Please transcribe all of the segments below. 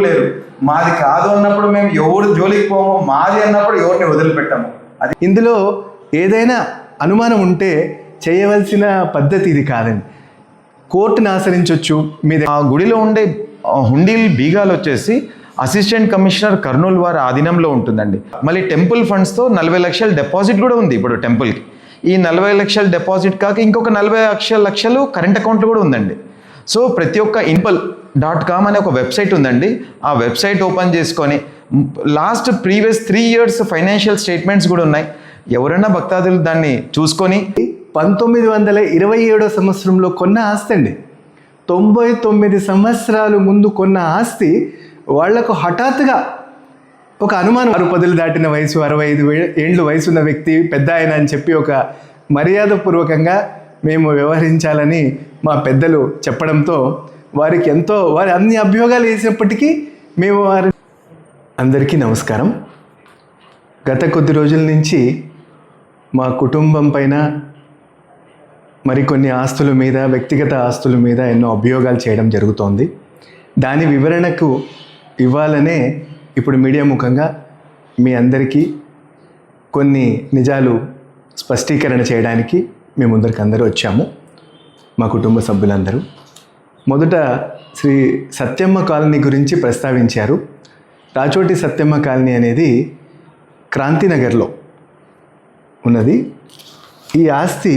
లేరు. మాది కాదు అన్నప్పుడు మేము ఎవరు జోలికి పోము, మాది అన్నప్పుడు ఎవరిని వదిలిపెట్టము. అది ఇందులో ఏదైనా అనుమానం ఉంటే చేయవలసిన పద్ధతి ఇది కాదండి. కోర్టును ఆశ్రయించవచ్చు. మీది ఆ గుడిలో ఉండే హుండీల్ బీగాలు వచ్చేసి అసిస్టెంట్ కమిషనర్ కర్నూలు వారి ఆధీనంలో ఉంటుందండి. మళ్ళీ టెంపుల్ ఫండ్స్తో 40 లక్షల డిపాజిట్ కూడా ఉంది ఇప్పుడు టెంపుల్కి. ఈ 40 లక్షల డిపాజిట్ కాక ఇంకొక 40 లక్షలు కరెంట్ అకౌంట్లు కూడా ఉందండి. సో ప్రతి ఒక్క inpal.com అనే ఒక వెబ్సైట్ ఉందండి. ఆ వెబ్సైట్ ఓపెన్ చేసుకొని ప్రీవియస్ 3 years ఫైనాన్షియల్ స్టేట్మెంట్స్ కూడా ఉన్నాయి. ఎవరైనా భక్తాదులు దాన్ని చూసుకొని 1927 సంవత్సరంలో కొన్న ఆస్తి అండి. 99 సంవత్సరాలు ముందు కొన్న ఆస్తి వాళ్లకు హఠాత్తుగా ఒక అనుమానం. 6 దాటిన వయసు, 65 ఏండ్లు వయసు ఉన్న వ్యక్తి పెద్ద ఆయన అని చెప్పి ఒక మర్యాదపూర్వకంగా మేము వ్యవహరించాలని మా పెద్దలు చెప్పడంతో వారికి ఎంతో వారి అన్ని అభియోగాలు వేసినప్పటికీ మేము అందరికీ నమస్కారం. గత కొద్ది రోజుల నుంచి మా కుటుంబం పైన మరికొన్ని ఆస్తుల మీద, వ్యక్తిగత ఆస్తుల మీద ఎన్నో అభియోగాలు చేయడం జరుగుతోంది. దాని వివరణకు ఇవ్వాలనే ఇప్పుడు మీడియా ముఖంగా మీ అందరికీ కొన్ని నిజాలు స్పష్టీకరణ చేయడానికి మేము ముందరికి అందరూ వచ్చాము, మా కుటుంబ సభ్యులందరూ. మొదట శ్రీ సత్యమ్మ కాలనీ గురించి ప్రస్తావించారు. రాచోటి సత్యమ్మ కాలనీ అనేది క్రాంతినగర్లో ఉన్నది. ఈ ఆస్తి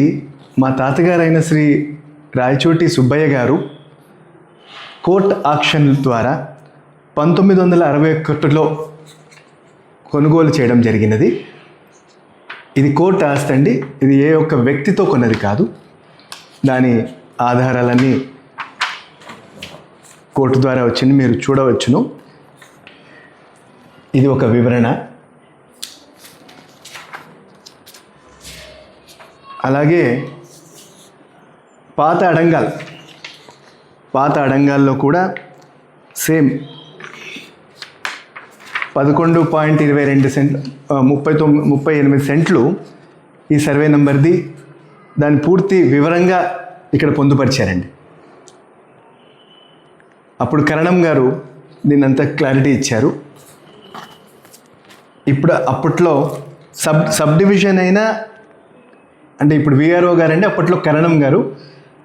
మా తాతగారైన శ్రీ రాయచోటి సుబ్బయ్య గారు కోర్ట్ ఆక్షన్ ద్వారా 1961లో కొనుగోలు చేయడం జరిగినది. ఇది కోర్టు ఆస్తి అండి. ఇది ఏ ఒక్క వ్యక్తితో కొన్నది కాదు. దాని ఆధారాలన్నీ కోర్టు ద్వారా వచ్చింది, మీరు చూడవచ్చును. ఇది ఒక వివరణ. అలాగే పాత అడంగాల్లో కూడా సేమ్ 11.22 సెంట్లు, 38 సెంట్లు ఈ సర్వే నెంబర్ది. దాని పూర్తి వివరంగా ఇక్కడ పొందుపరిచారండి. అప్పుడు కరణం గారు దీన్నంతా క్లారిటీ ఇచ్చారు. అప్పట్లో సబ్ డివిజన్ అయినా అంటే ఇప్పుడు విఆర్ఓ గారండి, అప్పట్లో కరణం గారు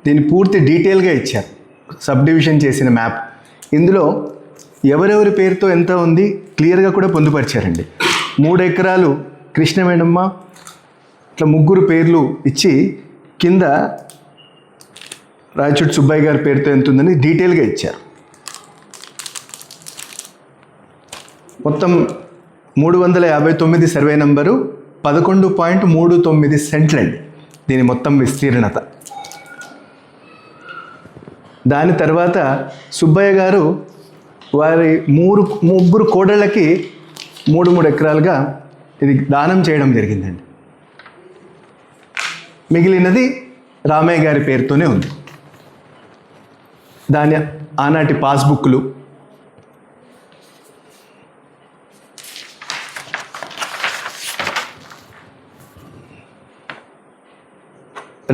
దీన్ని పూర్తి డీటెయిల్గా ఇచ్చారు, సబ్ డివిజన్ చేసిన మ్యాప్. ఇందులో ఎవరెవరి పేరుతో ఎంత ఉంది క్లియర్గా కూడా పొందుపరిచారండి. 3 ఎకరాలు కృష్ణవేణమ్మ, ఇట్లా 3 పేర్లు ఇచ్చి కింద రాయచోటి సుబ్బయ్య గారి పేరుతో ఎంత ఉందని డీటెయిల్గా ఇచ్చారు. మొత్తం 359 సర్వే నంబరు 11.39 సెంట్లండి దీని మొత్తం విస్తీర్ణత. దాని తర్వాత సుబ్బయ్య గారు వారి 3 కోడళ్ళకి 3 ఎకరాలుగా ఇది దానం చేయడం జరిగిందండి. మిగిలినది రామయ్య గారి పేరుతోనే ఉంది. దాని ఆనాటి పాస్బుక్లు,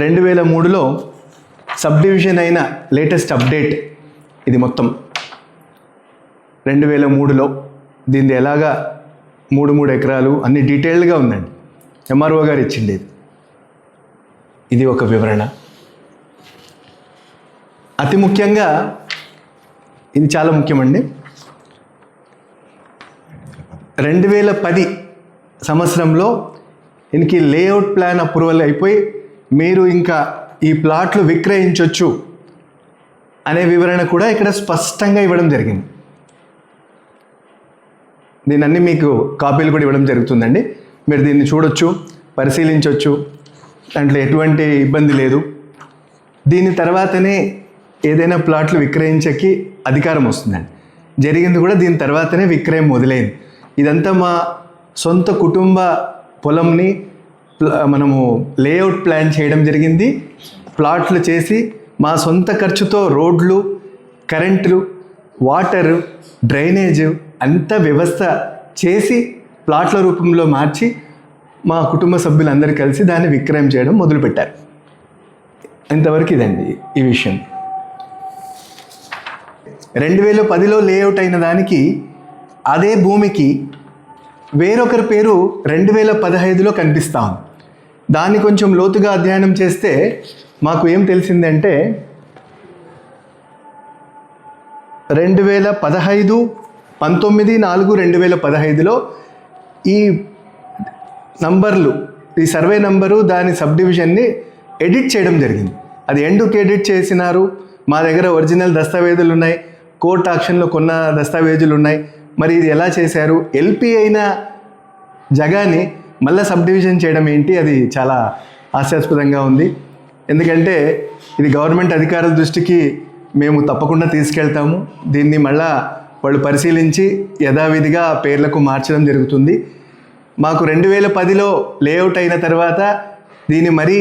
రెండు 2003లో సబ్ డివిజన్ అయిన లేటెస్ట్ అప్డేట్ ఇది. మొత్తం 2003లో దీనిది ఎలాగా 3 ఎకరాలు అన్ని డీటెయిల్డ్గా ఉందండి. ఎంఆర్ఓ గారు ఇచ్చింది ఇది ఒక వివరణ. అతి ముఖ్యంగా ఇది చాలా ముఖ్యమండి. 2010 సంవత్సరంలో దీనికి లేఅవుట్ ప్లాన్ అప్రూవల్ అయిపోయి మీరు ఇంకా ఈ ప్లాట్లు విక్రయించవచ్చు అనే వివరణ కూడా ఇక్కడ స్పష్టంగా ఇవ్వడం జరిగింది. దీన్ని మీకు కాపీలు కూడా ఇవ్వడం జరుగుతుందండి. మీరు దీన్ని చూడొచ్చు, పరిశీలించవచ్చు, దాంట్లో ఎటువంటి ఇబ్బంది లేదు. దీని తర్వాతనే ఏదైనా ప్లాట్లు విక్రయించకి అధికారం వస్తుందండి. జరిగింది కూడా దీని తర్వాతనే విక్రయం మొదలైంది. ఇదంతా మా సొంత కుటుంబ పొలంని మనము లేఅవుట్ ప్లాన్ చేయడం జరిగింది. ప్లాట్లు చేసి మా సొంత ఖర్చుతో రోడ్లు, కరెంట్లు, వాటరు, డ్రైనేజ్ అంతా వ్యవస్థ చేసి ప్లాట్ల రూపంలో మార్చి మా కుటుంబ సభ్యులందరూ కలిసి దాన్ని విక్రయం చేయడం మొదలుపెట్టారు. ఇంతవరకు ఇదండి ఈ విషయం. 2010లో లేఅవుట్ అయిన దానికి అదే భూమికి వేరొకరి పేరు 2015లో కనిపిస్తా ఉంది. దాన్ని కొంచెం లోతుగా అధ్యయనం చేస్తే మాకు ఏం తెలిసిందంటే 2015, 19/4/2015లో ఈ నంబర్లు, ఈ సర్వే నంబరు దాని సబ్ డివిజన్ని ఎడిట్ చేయడం జరిగింది. అది ఎందుకు ఎడిట్ చేసినారు? మా దగ్గర ఒరిజినల్ దస్తావేజులు ఉన్నాయి, కోర్ట్ ఆక్షన్లో కొన్న దస్తావేజులు ఉన్నాయి. మరి ఇది ఎలా చేశారు? ఎల్పి అయిన జగాని మళ్ళీ సబ్ డివిజన్ చేయడం ఏంటి? అది చాలా హాస్యాస్పదంగా ఉంది. ఎందుకంటే ఇది గవర్నమెంట్ అధికారుల దృష్టికి మేము తప్పకుండా తీసుకెళ్తాము. దీన్ని మళ్ళా వాళ్ళు పరిశీలించి యథావిధిగా పేర్లకు మార్చడం జరుగుతుంది. మాకు 2010లో లేఅవుట్ అయిన తర్వాత దీన్ని మరీ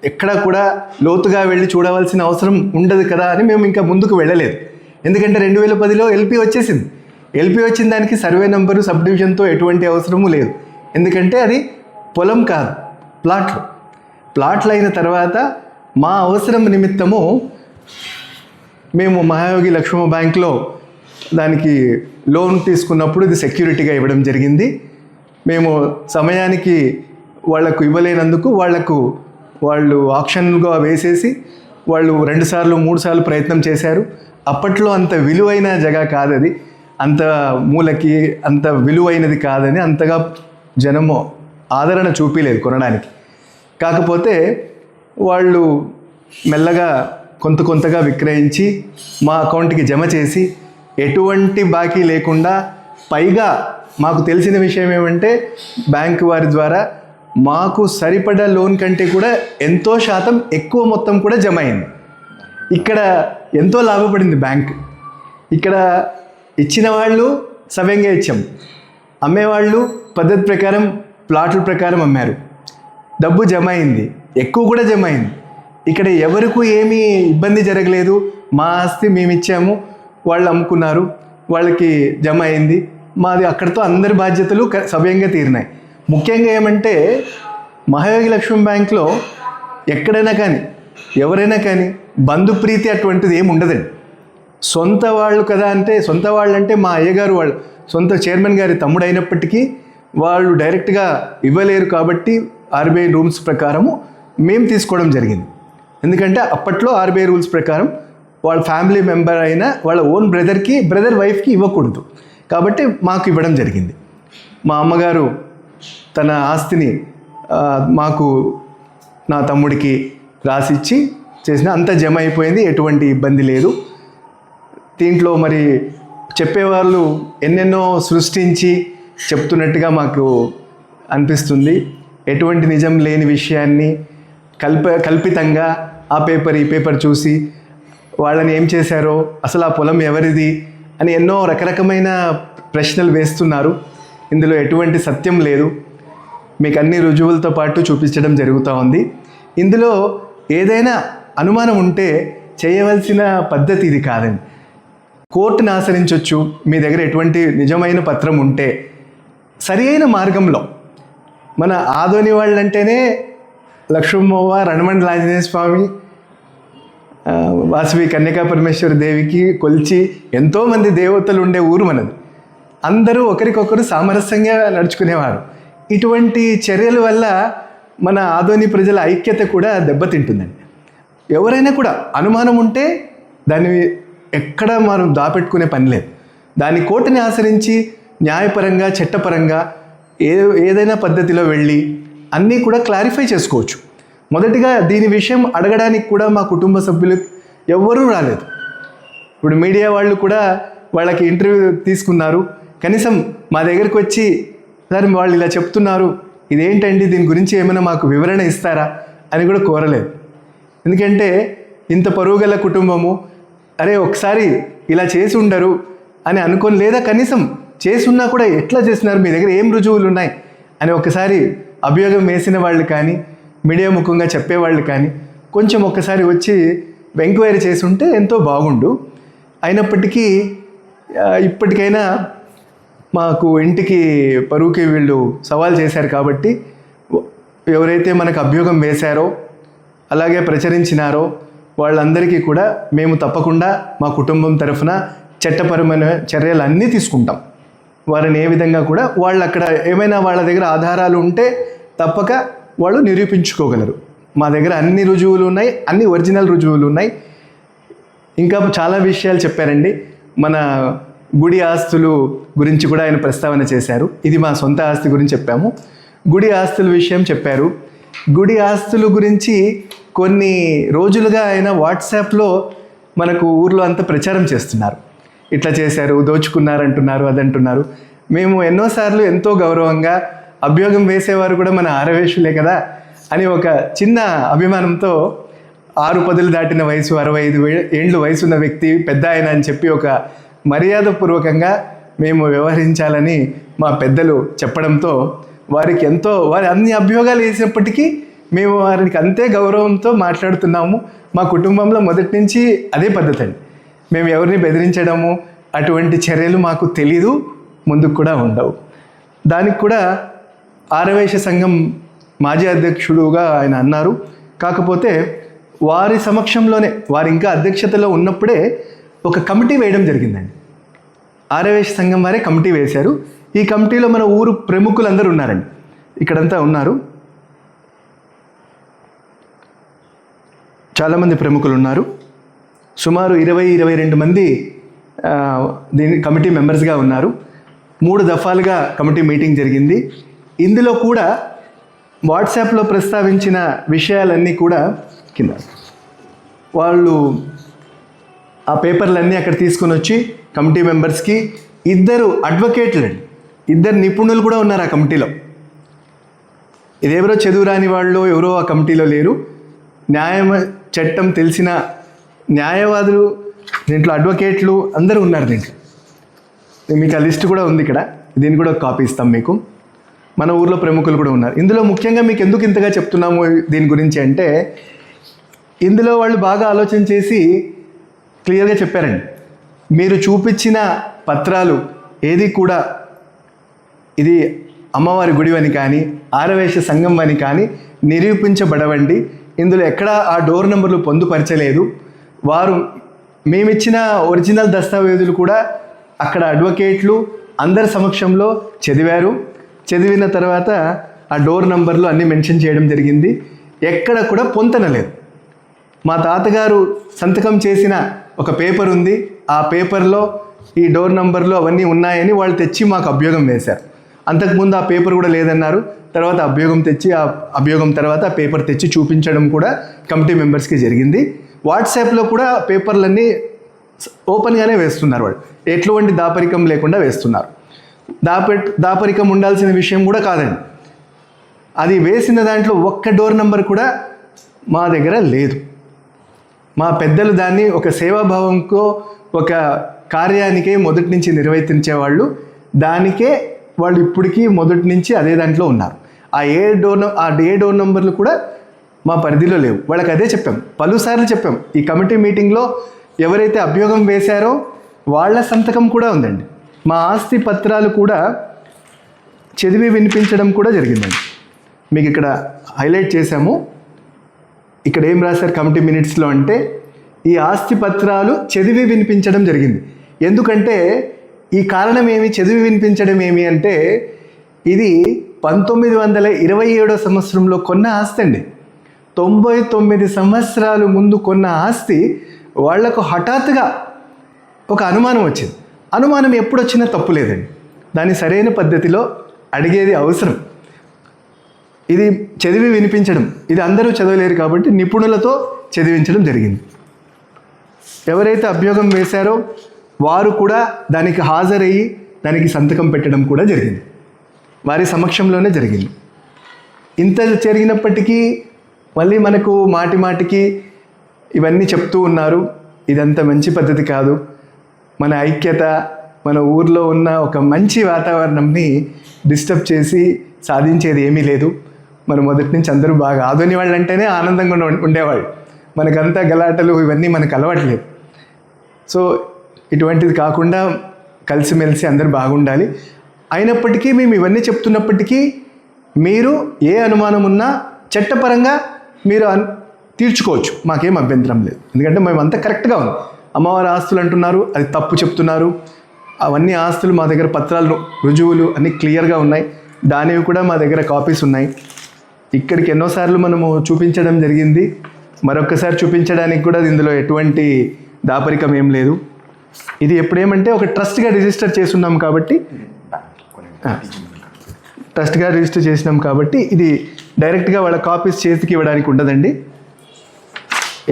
ఎక్కడ కూడా లోతుగా వెళ్ళి చూడవలసిన అవసరం ఉండదు కదా అని మేము ఇంకా ముందుకు వెళ్ళలేదు. ఎందుకంటే 2010లో ఎల్పి వచ్చేసింది. ఎల్పి వచ్చిన దానికి సర్వే నెంబరు సబ్ డివిజన్తో ఎటువంటి అవసరము లేదు. ఎందుకంటే అది పొలం కాదు, ప్లాట్లు అయిన తర్వాత మా అవసరం నిమిత్తము మేము మహాయోగి లక్ష్మ బ్యాంక్లో దానికి లోన్ తీసుకున్నప్పుడు ఇది సెక్యూరిటీగా ఇవ్వడం జరిగింది. మేము సమయానికి వాళ్లకు ఇవ్వలేనందుకు వాళ్ళు ఆక్షన్గా వేసేసి వాళ్ళు 2 సార్లు 3 సార్లు ప్రయత్నం చేశారు. అప్పట్లో అంత విలువైన జగ కాదది, అంత మూలకి అంత విలువైనది కాదని అంతగా జనము ఆదరణ చూపించలేదు కొనడానికి. కాకపోతే వాళ్ళు మెల్లగా కొంతగా విక్రయించి మా అకౌంట్కి జమ చేసి ఎటువంటి బాకీ లేకుండా, పైగా మాకు తెలిసిన విషయం ఏమంటే బ్యాంకు వారి ద్వారా మాకు సరిపడ లోన్ కంటే కూడా ఎంతో శాతం ఎక్కువ మొత్తం కూడా జమ అయింది. ఇక్కడ ఎంతో లాభపడింది బ్యాంక్. ఇక్కడ ఇచ్చిన వాళ్ళు సవ్యంగా ఇచ్చాం, అమ్మేవాళ్ళు పద్ధతి ప్రకారం ప్లాట్ల ప్రకారం అమ్మారు, డబ్బు జమ అయింది, ఎక్కువ కూడా జమ అయింది. ఇక్కడ ఎవరికి ఏమీ ఇబ్బంది జరగలేదు. మా ఆస్తి మేము ఇచ్చాము, వాళ్ళు అమ్ముకున్నారు, వాళ్ళకి జమ అయింది. మాది అక్కడితో అందరి బాధ్యతలు సవ్యంగా తీరినాయి. ముఖ్యంగా ఏమంటే మహాయోగి లక్ష్మీ బ్యాంక్లో ఎక్కడైనా కానీ ఎవరైనా కానీ బంధుప్రీతి అటువంటిది ఏమి ఉండదండి. సొంత వాళ్ళు కదా అంటే, సొంత వాళ్ళు అంటే మా అయ్యగారు వాళ్ళు సొంత చైర్మన్ గారి తమ్ముడు అయినప్పటికీ వాళ్ళు డైరెక్ట్గా ఇవ్వలేరు. కాబట్టి ఆర్బీఐ రూల్స్ ప్రకారము మేము తీసుకోవడం జరిగింది. ఎందుకంటే అప్పట్లో ఆర్బీఐ రూల్స్ ప్రకారం వాళ్ళ ఫ్యామిలీ మెంబర్ అయిన వాళ్ళ ఓన్ బ్రదర్ వైఫ్కి ఇవ్వకూడదు. కాబట్టి మాకు ఇవ్వడం జరిగింది. మా అమ్మగారు తన ఆస్తిని మాకు, నా తమ్ముడికి రాసిచ్చి చేసిన అంత జమ అయిపోయింది, ఎటువంటి ఇబ్బంది లేదు. దీంట్లో మరి చెప్పేవాళ్ళు ఎన్నెన్నో సృష్టించి చెప్తున్నట్టుగా మాకు అనిపిస్తుంది. ఎటువంటి నిజం లేని విషయాన్ని కల్పితంగా ఆ పేపర్ ఈ పేపర్ చూసి వాళ్ళని ఏం చేశారో, అసలు ఆ పొలం ఎవరిది అని ఎన్నో రకరకమైన ప్రశ్నలు వేస్తున్నారు. ఇందులో ఎటువంటి సత్యం లేదు. మీకు అన్ని రుజువులతో పాటు చూపించడం జరుగుతూ ఉంది. ఇందులో ఏదైనా అనుమానం ఉంటే చేయవలసిన పద్ధతి ఇది కాదండి. కోర్టును ఆశ్రయించవచ్చు. మీ దగ్గర ఎటువంటి నిజమైన పత్రం ఉంటే సరి అయిన మార్గంలో, మన ఆదోని వాళ్ళంటేనే లక్ష్మవ్వ, రణమండల ఆంజనేయ స్వామి, వాసవి కన్యకా పరమేశ్వరి దేవికి కొలిచి ఎంతోమంది దేవతలు ఉండే ఊరు మనది. అందరూ ఒకరికొకరు సామరస్యంగా నడుచుకునేవారు. ఇటువంటి చర్యల వల్ల మన ఆదోని ప్రజల ఐక్యత కూడా దెబ్బతింటుందండి. ఎవరైనా కూడా అనుమానం ఉంటే దాన్ని ఎక్కడ మనం దాపెట్టుకునే పని లేదు. దాన్ని కోర్టుని ఆశ్రయించి న్యాయపరంగా, చట్టపరంగా ఏదైనా పద్ధతిలో వెళ్ళి అన్నీ కూడా క్లారిఫై చేసుకోవచ్చు. మొదటిగా దీని విషయం అడగడానికి కూడా మా కుటుంబ సభ్యులు ఎవ్వరూ రాలేదు. ఇప్పుడు మీడియా వాళ్ళు కూడా వాళ్ళకి ఇంటర్వ్యూ తీసుకున్నారు. కనీసం మా దగ్గరికి వచ్చి, సార్ వాళ్ళు ఇలా చెప్తున్నారు, ఇదేంటండి, దీని గురించి ఏమైనా మాకు వివరణ ఇస్తారా అని కూడా కోరలేదు. ఎందుకంటే ఇంత పరువుగల కుటుంబము, అరే ఒకసారి ఇలా చేసి ఉండరు అని అనుకొని, లేదా కనీసం చేసున్నా కూడా ఎట్లా చేస్తున్నారు, మీ దగ్గర ఏం రుజువులు ఉన్నాయి అని ఒకసారి అభియోగం వేసిన వాళ్ళు కానీ, మీడియా ముఖంగా చెప్పేవాళ్ళు కానీ కొంచెం ఒక్కసారి వచ్చి ఎంక్వైరీ చేసి ఉంటే ఎంతో బాగుండు. అయినప్పటికీ ఇప్పటికైనా మాకు ఇంటికి పరువుకి వీళ్ళు సవాల్ చేశారు కాబట్టి ఎవరైతే మనకు అభియోగం వేశారో అలాగే ప్రచురించినారో వాళ్ళందరికీ కూడా మేము తప్పకుండా మా కుటుంబం తరఫున చట్టపరమైన చర్యలు అన్నీ తీసుకుంటాం. వారిని ఏ విధంగా కూడా వాళ్ళు అక్కడ ఏమైనా వాళ్ళ దగ్గర ఆధారాలు ఉంటే తప్పక వాళ్ళు నిరూపించుకోగలరు. మా దగ్గర అన్ని రుజువులు ఉన్నాయి, అన్ని ఒరిజినల్ రుజువులు ఉన్నాయి. ఇంకా చాలా విషయాలు చెప్పారండి. మన గుడి ఆస్తులు గురించి కూడా ఆయన ప్రస్తావన చేశారు. ఇది మా సొంత ఆస్తి గురించి చెప్పాము. గుడి ఆస్తుల విషయం చెప్పారు. గుడి ఆస్తుల గురించి కొన్ని రోజులుగా ఆయన వాట్సాప్లో మనకు ఊర్లో అంతా ప్రచారం చేస్తున్నారు. ఇట్లా చేశారు, దోచుకున్నారంటున్నారు, అదంటున్నారు. మేము ఎన్నోసార్లు ఎంతో గౌరవంగా అభ్యోగం వేసేవారు కూడా మన ఆరవేశులే కదా అని ఒక చిన్న అభిమానంతో 6 పదులు దాటిన వయసు, 65 ఏండ్లు వయసున్న వ్యక్తి పెద్ద ఆయన అని చెప్పి ఒక మర్యాదపూర్వకంగా మేము వ్యవహరించాలని మా పెద్దలు చెప్పడంతో వారికి ఎంతో, వారి అన్ని అభ్యోగాలు వేసినప్పటికీ మేము వారికి అంతే గౌరవంతో మాట్లాడుతున్నాము. మా కుటుంబంలో మొదటి నుంచి అదే పద్ధతి అండి. మేము ఎవరిని బెదిరించడము అటువంటి చర్యలు మాకు తెలీదు, ముందుకు కూడా ఉండవు. దానికి కూడా ఆరవేశ సంఘం మాజీ అధ్యక్షుడుగా ఆయన అన్నారు. కాకపోతే వారి సమక్షంలోనే, వారి ఇంకా అధ్యక్షతలో ఉన్నప్పుడే ఒక కమిటీ వేయడం జరిగిందండి. ఆరవేశ సంఘం వారే కమిటీ వేశారు. ఈ కమిటీలో మన ఊరు ప్రముఖులందరూ ఉన్నారండి. ఇక్కడంతా ఉన్నారు, చాలామంది ప్రముఖులు ఉన్నారు. సుమారు 20-22 మంది దీని కమిటీ మెంబర్స్గా ఉన్నారు. 3 దఫాలుగా కమిటీ మీటింగ్ జరిగింది. ఇందులో కూడా వాట్సాప్లో ప్రస్తావించిన విషయాలన్నీ కూడా కింద వాళ్ళు ఆ పేపర్లన్నీ అక్కడ తీసుకొని వచ్చి కమిటీ మెంబర్స్కి, 2 అడ్వకేట్లు అండి, 2 నిపుణులు కూడా ఉన్నారు ఆ కమిటీలో. ఇదెవరో చదువు రాని వాళ్ళు ఎవరో ఆ కమిటీలో లేరు. న్యాయ చట్టం తెలిసిన న్యాయవాదులు, దీంట్లో అడ్వకేట్లు అందరూ ఉన్నారు. దీంట్లో మీకు ఆ లిస్ట్ కూడా ఉంది ఇక్కడ, దీన్ని కూడా కాపీ ఇస్తాం మీకు. మన ఊర్లో ప్రముఖులు కూడా ఉన్నారు. ఇందులో ముఖ్యంగా మీకు ఎందుకు ఇంతగా చెప్తున్నాము దీని గురించి అంటే, ఇందులో వాళ్ళు బాగా ఆలోచన చేసి క్లియర్గా చెప్పారండి. మీరు చూపించిన పత్రాలు ఏది కూడా ఇది అమ్మవారి గుడివని కానీ ఆరవేశ సంఘం అని కానీ నిరూపించబడవండి. ఇందులో ఎక్కడా ఆ డోర్ నెంబర్లు పొందుపరచలేదు. వారు మేమిచ్చిన ఒరిజినల్ దస్తావేజులు కూడా అక్కడ అడ్వకేట్లు అందరి సమక్షంలో చదివారు. చదివిన తర్వాత ఆ డోర్ నంబర్లు అన్నీ మెన్షన్ చేయడం జరిగింది. ఎక్కడ కూడా పొంతనలేదు. మా తాతగారు సంతకం చేసిన ఒక పేపర్ ఉంది, ఆ పేపర్లో ఈ డోర్ నంబర్లు అవన్నీ ఉన్నాయని వాళ్ళు తెచ్చి మాకు అభ్యోగం వేశారు. అంతకుముందు ఆ పేపర్ కూడా లేదన్నారు. తర్వాత అభ్యోగం తెచ్చి, ఆ అభ్యోగం తర్వాత ఆ పేపర్ తెచ్చి చూపించడం కూడా కమిటీ మెంబర్స్కి జరిగింది. వాట్సాప్లో కూడా పేపర్లన్నీ ఓపెన్గానే వేస్తున్నారు. వాళ్ళు ఎటువంటి దాపరికం లేకుండా వేస్తున్నారు. దాపరికం ఉండాల్సిన విషయం కూడా కాదండి. అది వేసిన దాంట్లో ఒక్క డోర్ నెంబర్ కూడా మా దగ్గర లేదు. మా పెద్దలు దాన్ని ఒక సేవాభావంకో ఒక కార్యానికే మొదటి నుంచి నిర్వర్తించేవాళ్ళు. దానికే వాళ్ళు ఇప్పటికీ మొదటి నుంచి అదే దాంట్లో ఉన్నారు. ఆ ఏ డోర్ నెంబర్లు కూడా మా పరిధిలో లేవు. వాళ్ళకి అదే చెప్పాం, పలుసార్లు చెప్పాం. ఈ కమిటీ మీటింగ్లో ఎవరైతే అభ్యోగం వేశారో వాళ్ళ సంతకం కూడా ఉందండి. మా ఆస్తి పత్రాలు కూడా చదివి వినిపించడం కూడా జరిగిందండి. మీకు ఇక్కడ హైలైట్ చేశాము. ఇక్కడ ఏం రాశారు కమిటీ మినిట్స్లో అంటే, ఈ ఆస్తి పత్రాలు చదివి వినిపించడం జరిగింది. ఎందుకంటే ఈ కారణం ఏమి, చదివి వినిపించడం ఏమి అంటే, ఇది 1927 సంవత్సరంలో కొన్న ఆస్తి అండి. 99 సంవత్సరాలు ముందు కొన్న ఆస్తి. వాళ్లకు హఠాత్తుగా ఒక అనుమానం వచ్చింది. అనుమానం ఎప్పుడు వచ్చినా తప్పు లేదండి, దాన్ని సరైన పద్ధతిలో అడిగేది అవసరం. ఇది చదివి వినిపించడం, ఇది అందరూ చదవలేరు కాబట్టి నిపుణులతో చదివించడం జరిగింది. ఎవరైతే అభ్యోగం వేశారో వారు కూడా దానికి హాజరయ్యి దానికి సంతకం పెట్టడం కూడా జరిగింది. వారి సమక్షంలోనే జరిగింది. ఇంత జరిగినప్పటికీ మళ్ళీ మనకు మాటి మాటికి ఇవన్నీ చెప్తూ ఉన్నారు. ఇదంతా మంచి పద్ధతి కాదు. మన ఐక్యత, మన ఊర్లో ఉన్న ఒక మంచి వాతావరణంని డిస్టర్బ్ చేసి సాధించేది ఏమీ లేదు. మనం మొదటి నుంచి అందరూ బాగా ఆధుని వాళ్ళు అంటేనే ఆనందంగా ఉండేవాళ్ళు. మనకంతా గలాటలు ఇవన్నీ మనకు అలవాట్లేదు. సో ఇటువంటిది కాకుండా కలిసిమెలిసి అందరూ బాగుండాలి. అయినప్పటికీ మేము ఇవన్నీ చెప్తున్నప్పటికీ మీరు ఏ అనుమానం ఉన్నా చట్టపరంగా మీరు తీర్చుకోవచ్చు, మాకేం అభ్యంతరం లేదు. ఎందుకంటే మేము అంతా కరెక్ట్గా ఉంది. అమ్మవారి ఆస్తులు అంటున్నారు, అది తప్పు చెప్తున్నారు. అవన్నీ ఆస్తులు మా దగ్గర పత్రాలు, రుజువులు అన్నీ క్లియర్గా ఉన్నాయి. దానివి కూడా మా దగ్గర కాపీస్ ఉన్నాయి. ఇక్కడికి ఎన్నోసార్లు మనము చూపించడం జరిగింది. మరొకసారి చూపించడానికి కూడా ఇందులో ఎటువంటి దాపరికం ఏం లేదు. ఇది ఎప్పుడేమంటే ఒక ట్రస్ట్గా రిజిస్టర్ చేస్తున్నాం కాబట్టి ఇది డైరెక్ట్గా వాళ్ళ కాపీస్ చేతికి ఇవ్వడానికి ఉండదండి.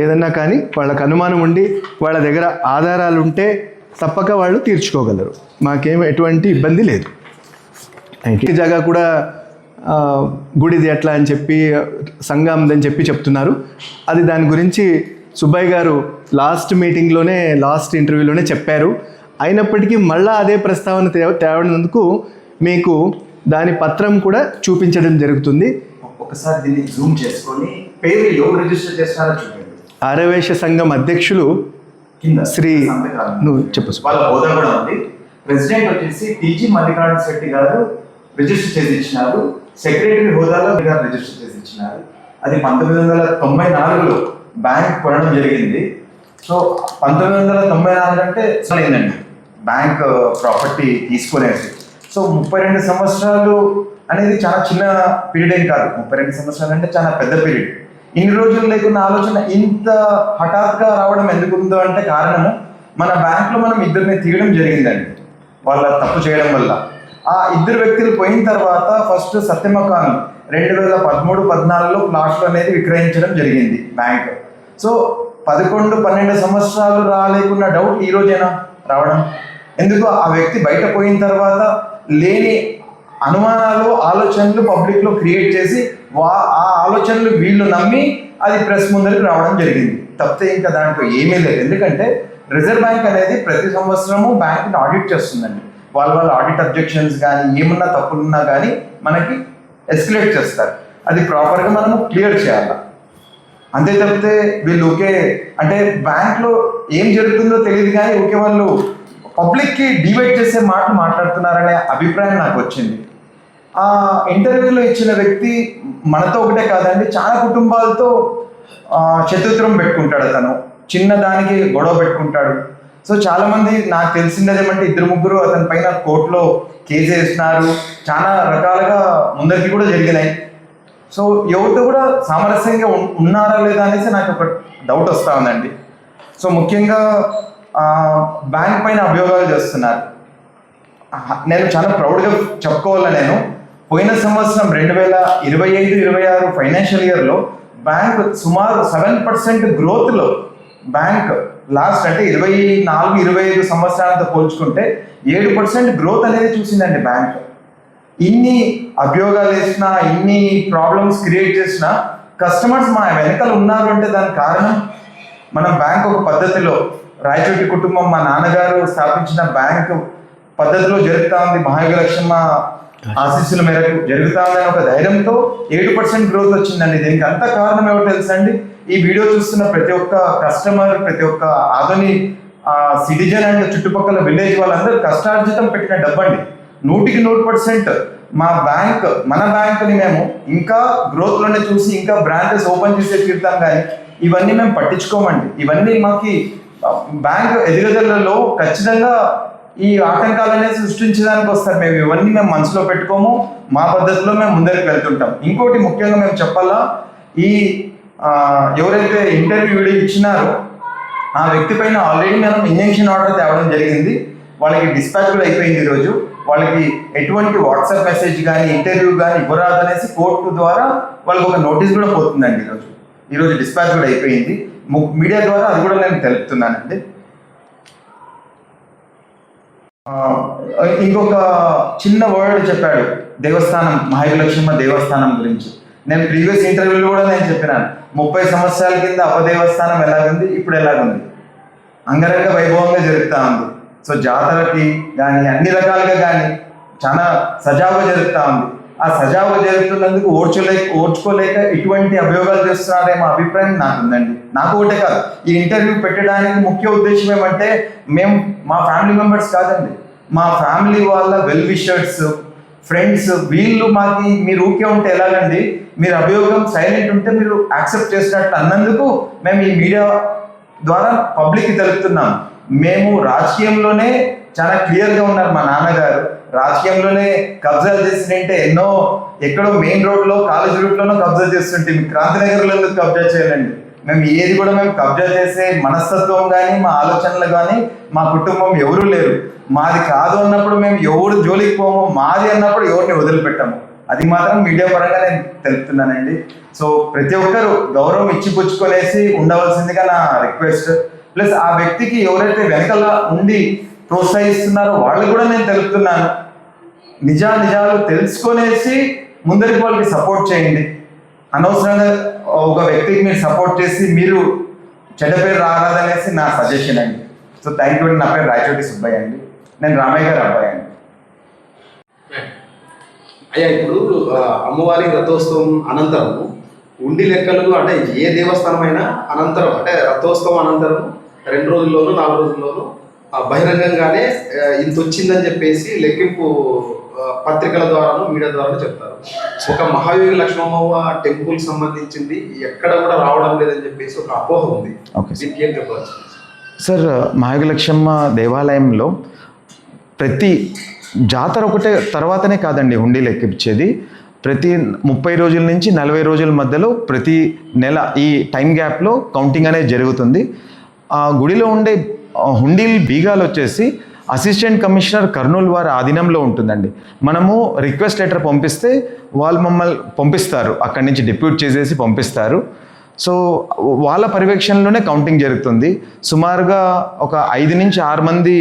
ఏదన్నా కానీ వాళ్ళకు అనుమానం ఉండి వాళ్ళ దగ్గర ఆధారాలు ఉంటే తప్పక వాళ్ళు తీర్చుకోగలరు. మాకేం ఎటువంటి ఇబ్బంది లేదు. ఈ జాగా కూడా గుడిది ఎట్లా అని చెప్పి సంఘందని చెప్పి చెప్తున్నారు. అది దాని గురించి సుబ్బయ్య గారు లాస్ట్ ఇంటర్వ్యూలోనే చెప్పారు. అయినప్పటికీ మళ్ళీ అదే ప్రస్తావన తేవడందుకు మీకు దాని పత్రం కూడా చూపించడం జరుగుతుంది. ఒకసారి దీన్ని జూమ్ చేసుకొని పేరు ఎవరు రిజిస్టర్ చేస్తారో చూడండి. ఆర్యవేశ సంఘం అధ్యక్షులు కింద శ్రీ నువ్వు చెప్పు. వాళ్ళ హోదా కూడా ఉంది. ప్రెసిడెంట్ వచ్చేసి టీజీ మల్లికార్జున శెట్టి గారు రిజిస్టర్ చేసి ఇచ్చినారు. సెక్రటరీ హోదాలో గారు రిజిస్టర్ చేసి ఇచ్చినారు. అది 1994లో బ్యాంక్ కొనడం జరిగింది. సో 1994 అంటే ఏంటండి బ్యాంక్ ప్రాపర్టీ తీసుకునేది. సో 32 సంవత్సరాలు అనేది చాలా చిన్న పీరియడ్ ఏం కాదు. 32 సంవత్సరాలు అంటే చాలా పెద్ద పీరియడ్. ఇన్ని రోజులు లేకున్న ఆలోచన ఇంత హఠాత్గా రావడం ఎందుకు ఉందో అంటే కారణము మన బ్యాంక్లో మనం ఇద్దరిని తీయడం జరిగిందండి వాళ్ళ తప్పు చేయడం వల్ల. ఆ ఇద్దరు వ్యక్తులు పోయిన తర్వాత ఫస్ట్ సత్యమకాన్ 2013-14లో ప్లాట్లు అనేది విక్రయించడం జరిగింది బ్యాంక్. సో 11-12 సంవత్సరాలు రాలేకున్న డౌట్ ఈ రోజైనా రావడం ఎందుకు? ఆ వ్యక్తి బయట పోయిన తర్వాత లేని అనుమానాలు, ఆలోచనలు పబ్లిక్లో క్రియేట్ చేసి ఆ ఆలోచనలు వీళ్ళు నమ్మి అది ప్రెస్ ముందరికి రావడం జరిగింది. తప్పితే ఇంకా దాంట్లో ఏమీ లేదు. ఎందుకంటే రిజర్వ్ బ్యాంక్ అనేది ప్రతి సంవత్సరము బ్యాంక్ని ఆడిట్ చేస్తుందండి. వాళ్ళ ఆడిట్ అబ్జెక్షన్స్ కానీ ఏమన్నా తప్పులున్నా కానీ మనకి ఎస్కలేట్ చేస్తారు. అది ప్రాపర్గా మనము క్లియర్ చేయాలి. అంతే తప్పితే వీళ్ళు ఓకే అంటే బ్యాంక్లో ఏం జరుగుతుందో తెలియదు కానీ ఓకే వాళ్ళు పబ్లిక్కి డివైడ్ చేసే మాటలు మాట్లాడుతున్నారనే అభిప్రాయం నాకు వచ్చింది. ఆ ఇంటర్వ్యూలో ఇచ్చిన వ్యక్తి మనతో ఒకటే కాదండి, చాలా కుటుంబాలతో శత్రుత్వం పెట్టుకుంటాడు. అతను చిన్న దానికి గొడవ పెట్టుకుంటాడు. సో చాలామంది నాకు తెలిసింది ఏమంటే 2-3 అతని పైన కోర్టులో కేసు వేసినారు. చాలా రకాలుగా ముందరికి కూడా జరిగినాయి. సో ఎవరితో కూడా సామరస్యంగా ఉన్నారా లేదా అనేసి నాకు ఒక డౌట్ వస్తూ ఉందండి. సో ముఖ్యంగా బ్యాంక్ పైన అభియోగాలు చేస్తున్నారు. నేను చాలా ప్రౌడ్గా చెప్పుకోవాలా. నేను పోయిన సంవత్సరం 2025-26 ఫైనాన్షియల్ ఇయర్లో బ్యాంక్ సుమారు 7% గ్రోత్లో బ్యాంక్ లాస్ట్ అంటే 24-25 సంవత్సరాలతో పోల్చుకుంటే 7% గ్రోత్ అనేది చూసిందండి బ్యాంక్. ఇన్ని అభియోగాలు వేసినా, ఇన్ని ప్రాబ్లమ్స్ క్రియేట్ చేసినా కస్టమర్స్ మా వెనకాల ఉన్నారు అంటే దానికి కారణం మనం బ్యాంక్ ఒక పద్ధతిలో రాయచోటి కుటుంబం మా నాన్నగారు స్థాపించిన బ్యాంకు పద్ధతిలో జరుగుతూ ఉంది. మహాయోగలక్ష్మ ఆశీస్సుల మేరకు జరుగుతూ ఉందని ఒక ధైర్యంతో 7% గ్రోత్ వచ్చిందండి. దీనికి అంత కారణం ఏమో తెలుసండి, ఈ వీడియో చూస్తున్న ప్రతి ఒక్క కస్టమర్, ప్రతి ఒక్క ఆధుని సిటిజన్ అండ్ చుట్టుపక్కల విలేజ్ వాళ్ళందరూ కష్టార్జితం పెట్టిన డబ్బండి. 100% మన బ్యాంకుని మేము ఇంకా గ్రోత్లోనే చూసి ఇంకా బ్రాంచెస్ ఓపెన్ చేసే తీరుతాం. కానీ ఇవన్నీ మేము పట్టించుకోమండి. ఇవన్నీ మాకు బ్యాంక్ ఎదుగుదలలో ఖచ్చితంగా ఈ ఆటంకాలనే సృష్టించడానికి వస్తారు. ఇవన్నీ మేము మనసులో పెట్టుకోము. మా పద్ధతిలో మేము ముందరికి వెళ్తుంటాం. ఇంకోటి ముఖ్యంగా మేము చెప్పాలా, ఈ ఎవరైతే ఇంటర్వ్యూ వీడియో ఇచ్చినారో ఆ వ్యక్తి పైన ఆల్రెడీ మనం ఇంజంక్షన్ ఆర్డర్ తేవడం జరిగింది. వాళ్ళకి డిస్పాచ్ కూడా అయిపోయింది. ఈరోజు వాళ్ళకి ఎటువంటి వాట్సాప్ మెసేజ్ కానీ ఇంటర్వ్యూ కానీ ఇవ్వరాదు అనేసి కోర్టు ద్వారా వాళ్ళకి ఒక నోటీస్ కూడా పోతుందండి. ఈరోజు డిస్పాచ్ కూడా అయిపోయింది. మీడియా ద్వారా అది కూడా నేను తెలుపుతున్నానండి. ఇంకొక చిన్న వర్డ్ చెప్పాడు దేవస్థానం, మహాయోగలక్ష్మ దేవస్థానం గురించి. నేను ప్రీవియస్ ఇంటర్వ్యూలో కూడా నేను చెప్పినాను, 30 సంవత్సరాల కింద అపదేవస్థానం ఎలాగుంది, ఇప్పుడు ఎలాగుంది, అంగరంగ వైభవంగా జరుగుతూ ఉంది. సో జాతరకి కానీ అన్ని రకాలుగా కానీ చాలా సజావుగా జరుగుతూ ఉంది. ఆ సజావుగా జరుగుతున్నందుకు ఓర్చుకోలేక ఇటువంటి అభియోగాలు చేస్తున్నారేమో అభిప్రాయం నాకు ఉందండి. నాకు ఒకటే కాదు, ఈ ఇంటర్వ్యూ పెట్టడానికి ముఖ్య ఉద్దేశం ఏమంటే మేము మా ఫ్యామిలీ మెంబర్స్ కాదండి, మా ఫ్యామిలీ వాళ్ళ వెల్ విషర్స్, ఫ్రెండ్స్, వీళ్ళు మాకు మీరు ఊకే ఉంటే ఎలాగండి, మీరు అభియోగం సైలెంట్ ఉంటే మీరు యాక్సెప్ట్ చేసినట్టు అన్నందుకు మేము ఈ మీడియా ద్వారా పబ్లిక్కి తెలుపుతున్నాం. మేము రాజకీయంలోనే చాలా క్లియర్గా ఉన్నారు మా నాన్నగారు. రాజకీయంలోనే కబ్జాలు చేసినంటే ఎక్కడో మెయిన్ రోడ్లో కాలేజ్ రూట్లోనో కబ్జా చేస్తుంటే క్రాంతినగర్లో ఎందుకు కబ్జా చేయాలండి? మేము ఏది కూడా మేము కబ్జా చేసే మనస్తత్వం కానీ మా ఆలోచనలు కానీ మా కుటుంబం ఎవరూ లేరు. మాది కాదు అన్నప్పుడు మేము ఎవరు జోలికి పోము, మాది అన్నప్పుడు ఎవరిని వదిలిపెట్టాము. అది మాత్రం మీడియా పరంగా నేను తెలుపుతున్నానండి. సో ప్రతి ఒక్కరు గౌరవం ఇచ్చిపుచ్చుకొనేసి ఉండవలసిందిగా నా రిక్వెస్ట్. ప్లస్ ఆ వ్యక్తికి ఎవరైతే వెనకాల ఉండి ప్రోత్సహిస్తున్నారో వాళ్ళు కూడా నేను తెలుపుతున్నాను, నిజాలు తెలుసుకొనేసి ముందరికి వాళ్ళకి సపోర్ట్ చేయండి. అనవసరంగా ఒక వ్యక్తికి మీరు సపోర్ట్ చేసి మీరు చెడ్డ పేరు రారాదనేసి నా సజెషన్ అండి. సో థ్యాంక్ యూ అండి. నా పేరు రాయచోటి సుబ్బయ్య అండి. నేను రామయ్య గారి అబ్బాయి అండి. అయ్యా, ఇప్పుడు అమ్మవారి రథోత్సవం అనంతరం ఉండి లెక్కలు అంటే ఏ దేవస్థానమైనా అనంతరం అంటే రథోత్సవం అనంతరం 2 రోజుల్లోనూ 4 రోజుల్లోనూ బహిరంగంగానే ఇంత వచ్చిందని చెప్పేసి లెక్కింపు పత్రికల ద్వారాను మీడియా ద్వారాను చెప్తారు. ఒక మహాయోగి లక్ష్మమ్మ టెంపుల్ సంబంధించింది ఎక్కడ కూడా రావడం లేదని చెప్పేసి ఒక అపోహ ఉంది. దీనికి ఏం చెప్పవచ్చు సార్? మహాయోగి లక్ష్మమ్మ దేవాలయంలో ప్రతి జాతర ఒకటే తర్వాతనే కాదండి హుండీ లెక్కించేది. ప్రతి 30 రోజుల నుంచి 40 రోజుల మధ్యలో ప్రతి నెల ఈ టైం గ్యాప్లో కౌంటింగ్ అనేది జరుగుతుంది. ఆ గుడిలో ఉండే హుండీల్ బీగాలు వచ్చేసి అసిస్టెంట్ కమిషనర్ కర్నూలు వారి ఆధీనంలో ఉంటుందండి. మనము రిక్వెస్ట్ లెటర్ పంపిస్తే వాళ్ళు మమ్మల్ని పంపిస్తారు, అక్కడి నుంచి డిప్యూట్ చేసేసి పంపిస్తారు. సో వాళ్ళ పర్యవేక్షణలోనే కౌంటింగ్ జరుగుతుంది. సుమారుగా ఒక 5 నుంచి 6 మంది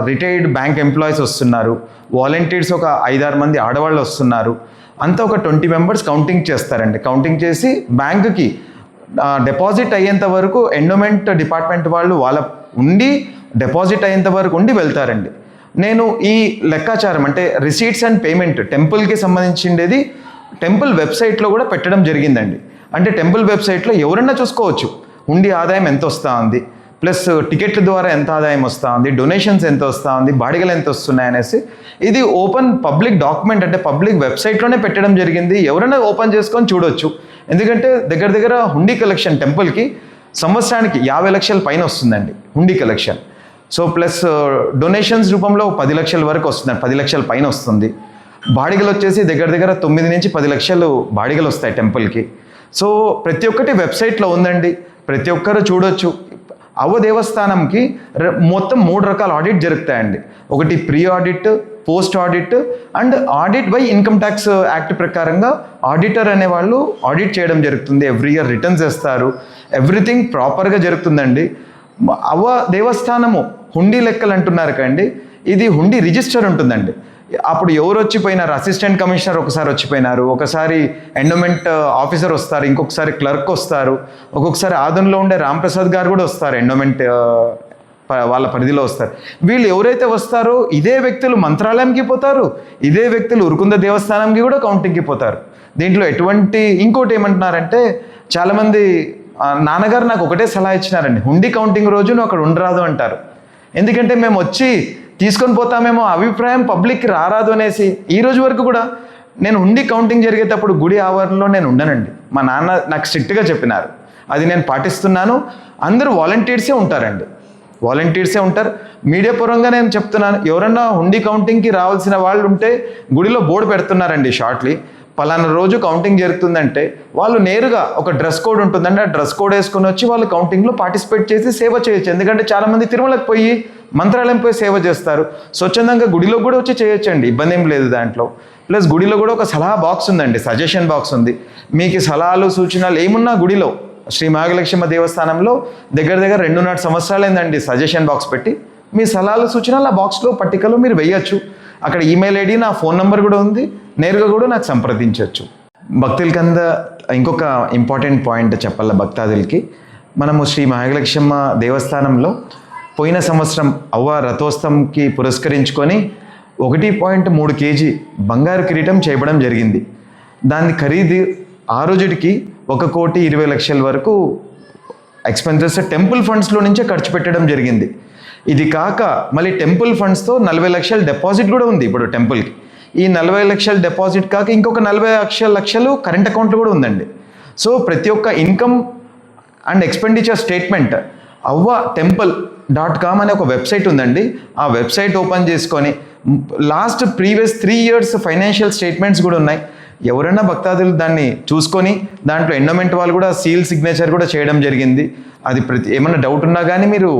రిటైర్డ్ బ్యాంక్ ఎంప్లాయీస్ వస్తున్నారు, వాలంటీర్స్ ఒక 5-6 మంది ఆడవాళ్ళు వస్తున్నారు. అంతా ఒక 20 మెంబర్స్ కౌంటింగ్ చేస్తారండి. కౌంటింగ్ చేసి బ్యాంకుకి డిపాజిట్ అయ్యేంత వరకు ఎండోమెంట్ డిపార్ట్మెంట్ వాళ్ళు వాళ్ళ ఉండి డిపాజిట్ అయ్యేంత వరకు ఉండి వెళ్తారండి. నేను ఈ లెక్కాచారం అంటే రిసీట్స్ అండ్ పేమెంట్ టెంపుల్కి సంబంధించిండేది టెంపుల్ వెబ్సైట్లో కూడా పెట్టడం జరిగిందండి. అంటే టెంపుల్ వెబ్సైట్లో ఎవరన్నా చూసుకోవచ్చు ఉండి ఆదాయం ఎంత వస్తూ ఉంది, ప్లస్ టికెట్ల ద్వారా ఎంత ఆదాయం వస్తూ ఉంది, డొనేషన్స్ ఎంత వస్తూ ఉంది, బాడిగలు ఎంత వస్తున్నాయి అనేసి. ఇది ఓపెన్ పబ్లిక్ డాక్యుమెంట్ అంటే పబ్లిక్ వెబ్సైట్లోనే పెట్టడం జరిగింది. ఎవరైనా ఓపెన్ చేసుకొని చూడొచ్చు. ఎందుకంటే దగ్గర హుండీ కలెక్షన్ టెంపుల్కి సంవత్సరానికి 50 లక్షల పైన వస్తుందండి హుండీ కలెక్షన్. సో ప్లస్ డొనేషన్స్ రూపంలో 10 లక్షల వరకు వస్తుందండి, 10 లక్షల పైన వస్తుంది. బాడిగలు వచ్చేసి దగ్గర 9 నుంచి 10 లక్షలు బాడిగలు వస్తాయి టెంపుల్కి. సో ప్రతి ఒక్కటి వెబ్సైట్లో ఉందండి, ప్రతి ఒక్కరు చూడొచ్చు. దేవస్థానంకి మొత్తం 3 రకాల ఆడిట్ జరుగుతాయండి. ఒకటి pre audit, post audit and audit by income tax act ప్రకారంగా ఆడిటర్ అనేవాళ్ళు ఆడిట్ చేయడం జరుగుతుంది. ఎవ్రీ ఇయర్ రిటర్న్స్ వేస్తారు. ఎవ్రీథింగ్ ప్రాపర్గా జరుగుతుందండి. దేవస్థానము హుండీ లెక్కలు అంటున్నారు కండి, ఇది హుండీ రిజిస్టర్ ఉంటుందండి. అప్పుడు ఎవరు వచ్చిపోయినారు, అసిస్టెంట్ కమిషనర్ ఒకసారి వచ్చిపోయినారు, ఒకసారి ఎండోమెంట్ ఆఫీసర్ వస్తారు, ఇంకొకసారి క్లర్క్ వస్తారు, ఒక్కొక్కసారి ఆదంలో ఉండే రాంప్రసాద్ గారు కూడా వస్తారు, ఎండోమెంట్ వాళ్ళ పరిధిలో వస్తారు. వీళ్ళు ఎవరైతే వస్తారో ఇదే వ్యక్తులు మంత్రాలయంకి పోతారు, ఇదే వ్యక్తులు ఉరుకుంద దేవస్థానంకి కూడా కౌంటింగ్కి పోతారు. దీంట్లో ఇంకోటి ఏమంటున్నారంటే చాలామంది నాన్నగారు నాకు ఒకటే సలహా ఇచ్చినారండి, హుండీ కౌంటింగ్ రోజు నువ్వు అక్కడ ఉండరాదు అంటారు. ఎందుకంటే మేము వచ్చి తీసుకొని పోతామేమో అభిప్రాయం పబ్లిక్కి రారాదు అనేసి. ఈ రోజు వరకు కూడా నేను హుండీ కౌంటింగ్ జరిగేటప్పుడు గుడి ఆవరణలో నేను ఉండనండి. మా నాన్న నాకు స్ట్రిక్ట్గా చెప్పినారు, అది నేను పాటిస్తున్నాను. అందరూ వాలంటీర్సే ఉంటారండి, వాలంటీర్సే ఉంటారు. మీడియా పరంగా నేను చెప్తున్నాను, ఎవరన్నా హుండీ కౌంటింగ్కి రావాల్సిన వాళ్ళు ఉంటే గుడిలో బోర్డు పెడుతున్నారండి షార్ట్లీ, పలానా రోజు కౌంటింగ్ జరుగుతుందంటే వాళ్ళు నేరుగా ఒక డ్రెస్ కోడ్ ఉంటుందండి, ఆ డ్రెస్ కోడ్ వేసుకొని వచ్చి వాళ్ళు కౌంటింగ్లో పార్టిసిపేట్ చేసి సేవ చేయొచ్చు. ఎందుకంటే చాలామంది తిరుమలకు పోయి మంత్రాలయం పోయి సేవ చేస్తారు, స్వచ్ఛందంగా గుడిలో కూడా వచ్చి చేయొచ్చండి, ఇబ్బంది ఏం లేదు దాంట్లో. ప్లస్ గుడిలో కూడా ఒక సలహా బాక్స్ ఉందండి, సజెషన్ బాక్స్ ఉంది. మీకు సలహాలు సూచనలు ఏమున్నా గుడిలో శ్రీ మహాలక్ష్మి దేవస్థానంలో దగ్గర 2.5 సంవత్సరాలైందండి సజెషన్ బాక్స్ పెట్టి. మీ సలహాలు సూచనలు ఆ బాక్స్లో పట్టికలో మీరు వేయచ్చు. అక్కడ ఈమెయిల్ ఐడి, నా ఫోన్ నెంబర్ కూడా ఉంది, నేరుగా కూడా నాకు సంప్రదించవచ్చు. భక్తులకి ఇంకొక ఇంపార్టెంట్ పాయింట్ చెప్పాల భక్తాదులకి, మనము శ్రీ మహాలక్ష్మి దేవస్థానంలో పోయిన సంవత్సరం రథోత్సవంకి పురస్కరించుకొని 1.3 కేజీ బంగారు కిరీటం చేయడం జరిగింది. దాని ఖరీదు ఆ రోజుకి 1,20,00,000 వరకు ఎక్స్పెన్సెస్ టెంపుల్ ఫండ్స్లో నుంచే ఖర్చు పెట్టడం జరిగింది. ఇది కాక మళ్ళీ టెంపుల్ ఫండ్స్తో 40 లక్షల డిపాజిట్ కూడా ఉంది ఇప్పుడు టెంపుల్కి. ఈ 40 లక్షల డిపాజిట్ కాక ఇంకొక 40 లక్షలు కరెంట్ అకౌంట్లో కూడా ఉందండి. సో ప్రతి ఒక్క income and expenditure statement avvatemple.com అనే ఒక వెబ్సైట్ ఉందండి. ఆ వెబ్సైట్ ఓపెన్ చేసుకొని last previous 3 years financial statements కూడా ఉన్నాయి. ఎవరైనా భక్తాదులు దాన్ని చూసుకొని దాంట్లో ఎండోమెంట్ వాళ్ళు కూడా సీల్ సిగ్నేచర్ కూడా చేయడం జరిగింది. అది ఏమన్నా డౌట్ ఉన్నా కానీ మీరు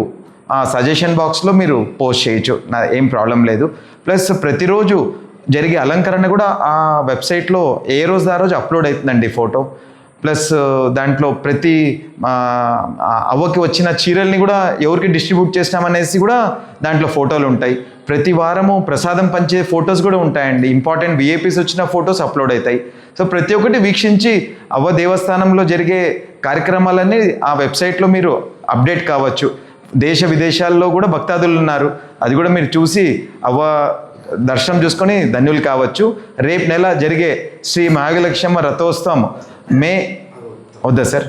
ఆ సజెషన్ బాక్స్లో మీరు పోస్ట్ చేయొచ్చు, ఏం ప్రాబ్లం లేదు. ప్లస్ ప్రతిరోజు జరిగే అలంకరణ కూడా ఆ వెబ్సైట్లో ఏ రోజు ఆ రోజు అప్లోడ్ అవుతుందండి ఫోటో. ప్లస్ దాంట్లో ప్రతి అవ్వకి వచ్చిన చీరల్ని కూడా ఎవరికి డిస్ట్రిబ్యూట్ చేసినామనేసి కూడా దాంట్లో ఫోటోలు ఉంటాయి. ప్రతి వారము ప్రసాదం పంచే ఫొటోస్ కూడా ఉంటాయండి. ఇంపార్టెంట్ విఐపీస్ వచ్చిన ఫొటోస్ అప్లోడ్ అవుతాయి. సో ప్రతి ఒక్కటి వీక్షించి అవ్వ దేవస్థానంలో జరిగే కార్యక్రమాలన్నీ ఆ వెబ్సైట్లో మీరు అప్డేట్ కావచ్చు. దేశ విదేశాల్లో కూడా భక్తాదులు ఉన్నారు, అది కూడా మీరు చూసి అవ్వ దర్శనం చూసుకొని ధన్యులు కావచ్చు. రేపు నెల జరిగే శ్రీ మహాగలక్ష్మ రథోత్సవం మే వద్దా సార్